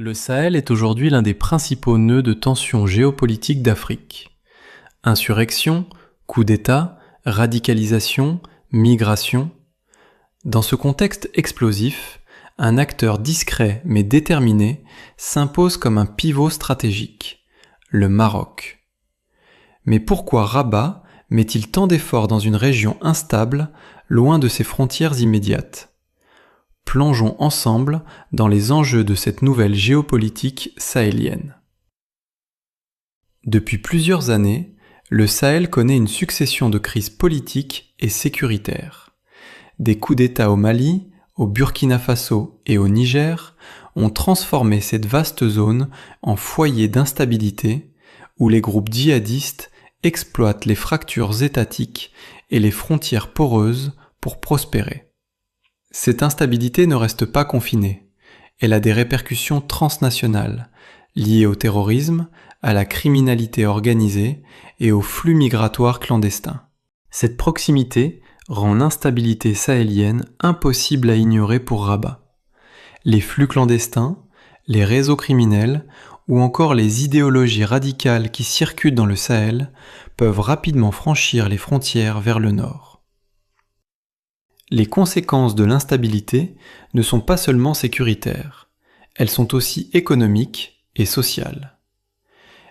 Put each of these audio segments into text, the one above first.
Le Sahel est aujourd'hui l'un des principaux nœuds de tension géopolitique d'Afrique. Insurrection, coups d'État, radicalisation, migration. Dans ce contexte explosif, un acteur discret mais déterminé s'impose comme un pivot stratégique, le Maroc. Mais pourquoi Rabat met-il tant d'efforts dans une région instable, loin de ses frontières immédiates ? Plongeons ensemble dans les enjeux de cette nouvelle géopolitique sahélienne. Depuis plusieurs années, le Sahel connaît une succession de crises politiques et sécuritaires. Des coups d'État au Mali, au Burkina Faso et au Niger ont transformé cette vaste zone en foyer d'instabilité où les groupes djihadistes exploitent les fractures étatiques et les frontières poreuses pour prospérer. Cette instabilité ne reste pas confinée. Elle a des répercussions transnationales, liées au terrorisme, à la criminalité organisée et aux flux migratoires clandestins. Cette proximité rend l'instabilité sahélienne impossible à ignorer pour Rabat. Les flux clandestins, les réseaux criminels ou encore les idéologies radicales qui circulent dans le Sahel peuvent rapidement franchir les frontières vers le nord. Les conséquences de l'instabilité ne sont pas seulement sécuritaires, elles sont aussi économiques et sociales.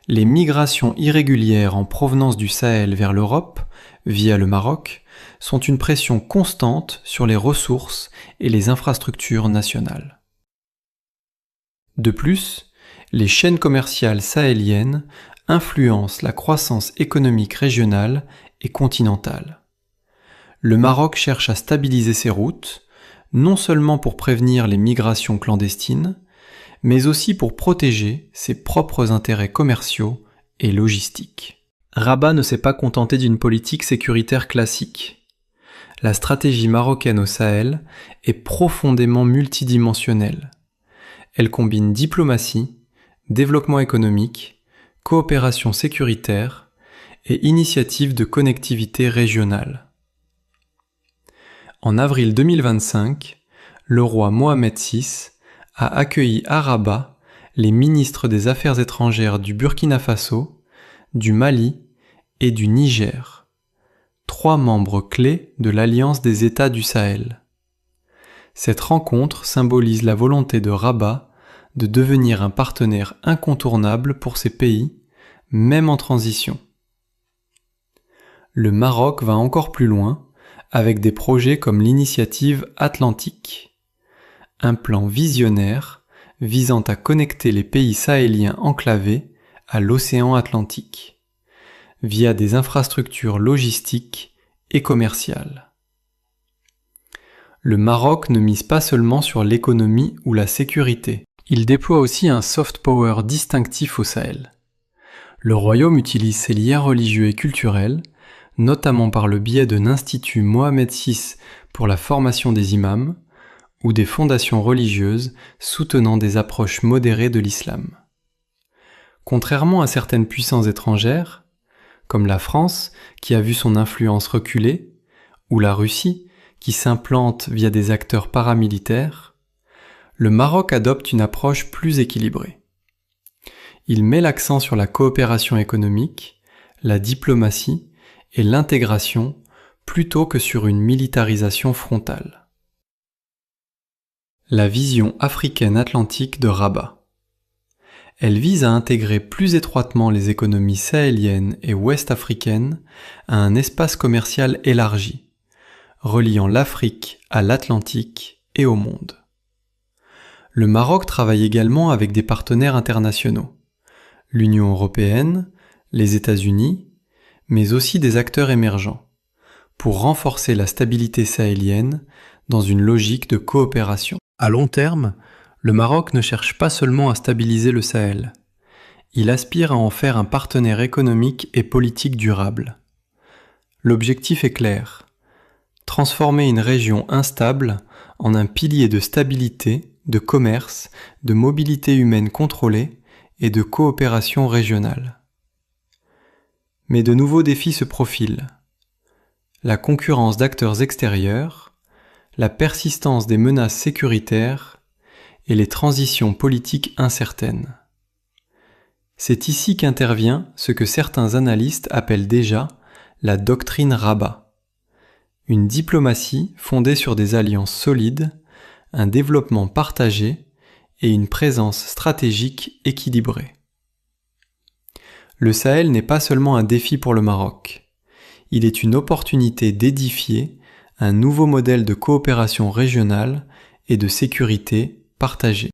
Les migrations irrégulières en provenance du Sahel vers l'Europe, via le Maroc, sont une pression constante sur les ressources et les infrastructures nationales. De plus, les chaînes commerciales sahéliennes influencent la croissance économique régionale et continentale. Le Maroc cherche à stabiliser ses routes, non seulement pour prévenir les migrations clandestines, mais aussi pour protéger ses propres intérêts commerciaux et logistiques. Rabat ne s'est pas contenté d'une politique sécuritaire classique. La stratégie marocaine au Sahel est profondément multidimensionnelle. Elle combine diplomatie, développement économique, coopération sécuritaire et initiatives de connectivité régionale. En avril 2025, le roi Mohamed VI a accueilli à Rabat les ministres des Affaires étrangères du Burkina Faso, du Mali et du Niger, 3 membres clés de l'Alliance des États du Sahel. Cette rencontre symbolise la volonté de Rabat de devenir un partenaire incontournable pour ces pays, même en transition. Le Maroc va encore plus loin, avec des projets comme l'initiative Atlantique, un plan visionnaire visant à connecter les pays sahéliens enclavés à l'océan Atlantique, via des infrastructures logistiques et commerciales. Le Maroc ne mise pas seulement sur l'économie ou la sécurité, il déploie aussi un soft power distinctif au Sahel. Le royaume utilise ses liens religieux et culturels, notamment par le biais de l'Institut Mohamed VI pour la formation des imams, ou des fondations religieuses soutenant des approches modérées de l'islam. Contrairement à certaines puissances étrangères, comme la France qui a vu son influence reculer, ou la Russie qui s'implante via des acteurs paramilitaires, le Maroc adopte une approche plus équilibrée. Il met l'accent sur la coopération économique, la diplomatie et l'intégration plutôt que sur une militarisation frontale. La vision africaine atlantique de Rabat. Elle vise à intégrer plus étroitement les économies sahéliennes et ouest-africaines à un espace commercial élargi, reliant l'Afrique à l'Atlantique et au monde. Le Maroc travaille également avec des partenaires internationaux, l'Union européenne, les États-Unis, mais aussi des acteurs émergents, pour renforcer la stabilité sahélienne dans une logique de coopération. À long terme, le Maroc ne cherche pas seulement à stabiliser le Sahel, il aspire à en faire un partenaire économique et politique durable. L'objectif est clair, transformer une région instable en un pilier de stabilité, de commerce, de mobilité humaine contrôlée et de coopération régionale. Mais de nouveaux défis se profilent. La concurrence d'acteurs extérieurs, la persistance des menaces sécuritaires et les transitions politiques incertaines. C'est ici qu'intervient ce que certains analystes appellent déjà la doctrine Rabat. Une diplomatie fondée sur des alliances solides, un développement partagé et une présence stratégique équilibrée. Le Sahel n'est pas seulement un défi pour le Maroc. Il est une opportunité d'édifier un nouveau modèle de coopération régionale et de sécurité partagée.